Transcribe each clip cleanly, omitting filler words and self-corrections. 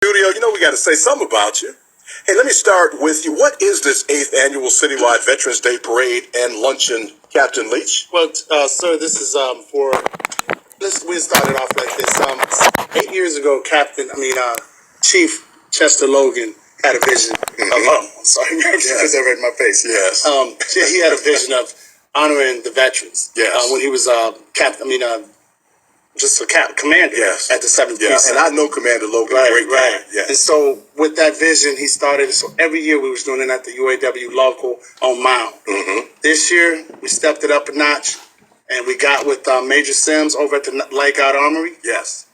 Studio, you know we got to say something about you. Hey, let me start with you. What is this 8th annual citywide Veterans Day Parade and Luncheon, Captain Leach? Well, sir, this is we started off like this. 8 years ago, Chief Chester Logan had a vision. I'm sorry, because I read my face. Yes. He had a vision of honoring the veterans. Yes. When he was commander at the 7th Precinct. And I know Commander Logan. Right. Yes. And so with that vision, he started. So every year we was doing it at the UAW local on Mound. Mm-hmm. This year we stepped it up a notch, and we got with Major Sims over at the Light Guard Armory. Yes.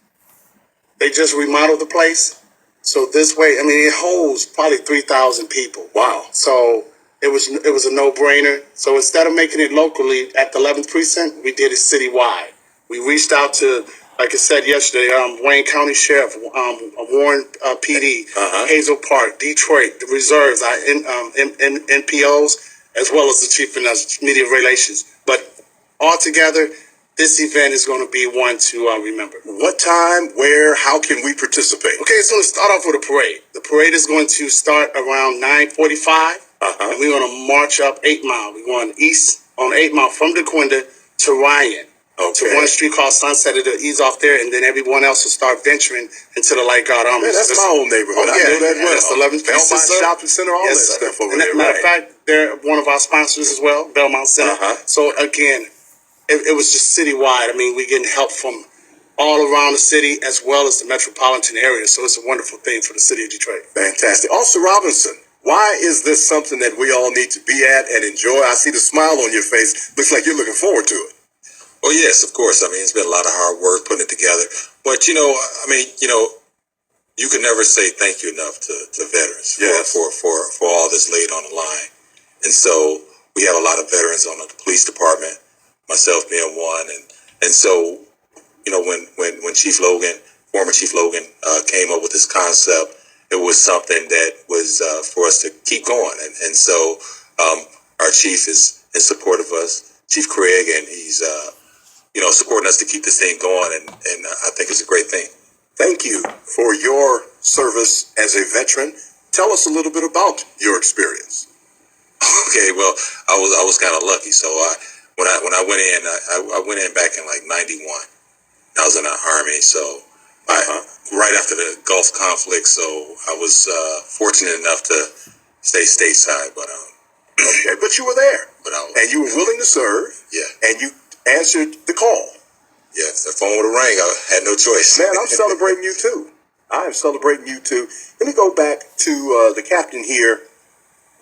They just remodeled the place, so this way, it holds probably 3,000 people. Wow. So it was a no-brainer. So instead of making it locally at the 11th Precinct, we did it citywide. We reached out to, like I said yesterday, Wayne County Sheriff, Warren PD, Hazel Park, Detroit, the reserves, our NPOs, as well as the Chief of Media Relations. But altogether, this event is going to be one to remember. What time, where, how can we participate? Okay, it's going to start off with a parade. The parade is going to start around 9:45, and we're going to march up 8 Mile. We're going east on 8 Mile from DeQuinda to Ryan. Okay. To one street called Sunset, it'll ease off there, and then everyone else will start venturing into the Light Guard Armory. Man, that's my old neighborhood. I know that well. That's the 11th Precinct Shopping Center, all that stuff over there. Matter of fact, they're one of our sponsors as well, Belmont Center. So again, it was just citywide. We're getting help from all around the city as well as the metropolitan area. So it's a wonderful thing for the city of Detroit. Fantastic. Officer Robinson, why is this something that we all need to be at and enjoy? I see the smile on your face. Looks like you're looking forward to it. Oh, yes, of course. It's been a lot of hard work putting it together. But, you can never say thank you enough to veterans for all that's laid on the line. And so we have a lot of veterans on the police department, myself being one. And so, when Chief Logan, former Chief Logan, came up with this concept, it was something that was for us to keep going. And so our chief is in support of us, Chief Craig, and he's supporting us to keep this thing going, and I think it's a great thing. Thank you for your service as a veteran. Tell us a little bit about your experience. Okay, well, I was kind of lucky. So when I went in, I went in back in like '91. I was in the Army, so right after the Gulf conflict. So I was fortunate enough to stay stateside, but okay, but you were there, and you were willing to serve. Yeah, and you answered the call. Yes, the phone would have rang. I had no choice. Man, I'm celebrating you too. I am celebrating you too. Let me go back to the captain here.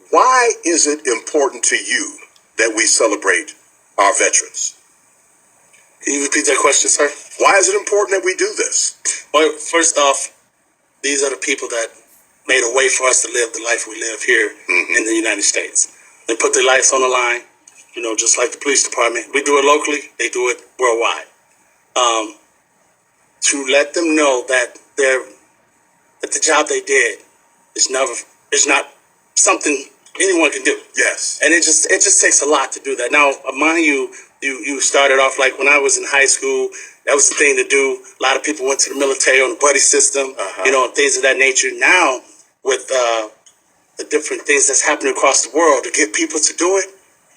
Why is it important to you that we celebrate our veterans? Can you repeat that question, sir? Why is it important that we do this? Well, first off, these are the people that made a way for us to live the life we live here in the United States. They put their lives on the line. Just like the police department. We do it locally, they do it worldwide. To let them know that the job they did is not something anyone can do. Yes. And it just takes a lot to do that. Now, mind you, you started off like when I was in high school, that was the thing to do. A lot of people went to the military on the buddy system, things of that nature. Now, with the different things that's happening across the world, to get people to do it,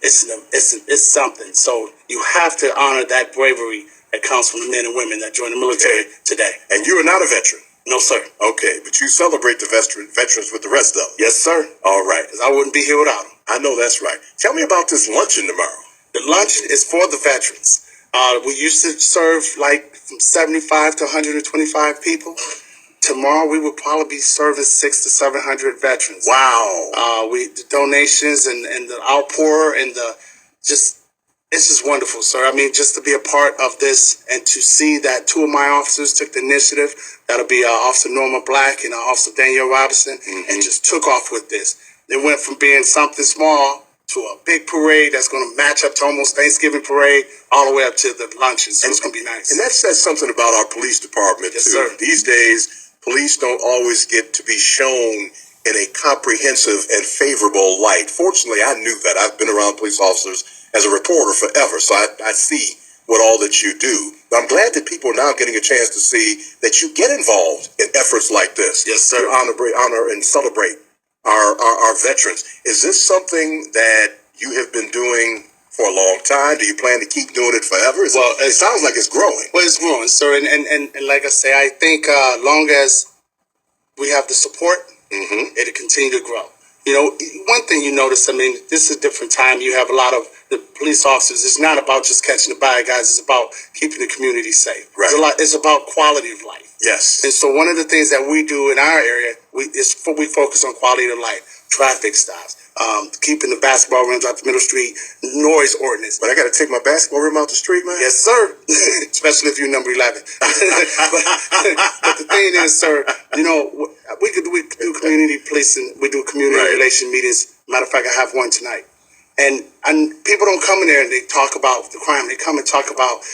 it's something. So you have to honor that bravery that comes from the men and women that join the military today. And you are not a veteran? No, sir. Okay, but you celebrate the veterans with the rest of them? Yes, sir. All right. Because I wouldn't be here without them. I know that's right. Tell me about this luncheon tomorrow. The luncheon is for the veterans. We used to serve like from 75 to 125 people. Tomorrow we will probably be serving 600 to 700 veterans. Wow! The donations and the outpour and it's just wonderful, sir. Just to be a part of this and to see that 2 of my officers took the initiative. That'll be Officer Norma Black and Officer Danyell Robinson, and just took off with this. They went from being something small to a big parade that's going to match up to almost Thanksgiving parade all the way up to the luncheon. So it's going to be nice. And that says something about our police department, yes, too. Sir. These days, police don't always get to be shown in a comprehensive and favorable light. Fortunately, I knew that. I've been around police officers as a reporter forever, so I see what all that you do. I'm glad that people are now getting a chance to see that you get involved in efforts like this. Yes, sir. To honor and celebrate our veterans. Is this something that you have been doing for a long time? Do you plan to keep doing it forever? It sounds like it's growing. Well, it's growing, sir. And like I say, I think long as we have the support, it'll continue to grow. You know, one thing you notice, I mean, this is a different time. You have a lot of the police officers. It's not about just catching the bad guys. It's about keeping the community safe. Right. It's about quality of life. Yes. And so one of the things that we do in our area, we focus on quality of life, traffic stops, keeping the basketball rims out the middle street, noise ordinance. But I got to take my basketball rim out the street, man. Yes, sir. Especially if you're number 11. but the thing is, sir, you know, we do community policing. We do community relation meetings. Matter of fact, I have one tonight. And people don't come in there and they talk about the crime. They come and talk about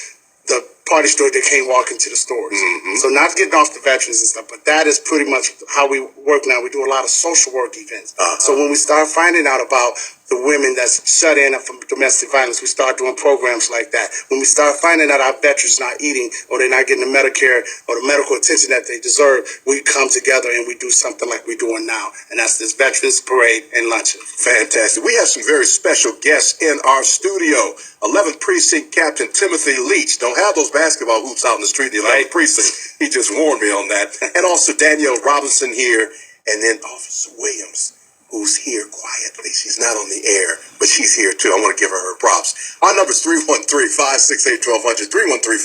the party store they can't walk into the stores. So not getting off the veterans and stuff, but that is pretty much how we work now. We do a lot of social work events. So when we start finding out about the women that's shut in from domestic violence, we start doing programs like that. When we start finding out our veterans not eating or they're not getting the Medicare or the medical attention that they deserve, we come together and we do something like we're doing now. And that's this Veterans Parade and Luncheon. Fantastic. We have some very special guests in our studio. 11th Precinct Captain Timothy Leach. Don't have those basketball hoops out in the street, the 11th Precinct. He just warned me on that. And also Danyell Robinson here. And then Officer Williams, who's here quietly. She's not on the air, but she's here too. I want to give her props. Our number is 313-568-1200, 313-568-1200.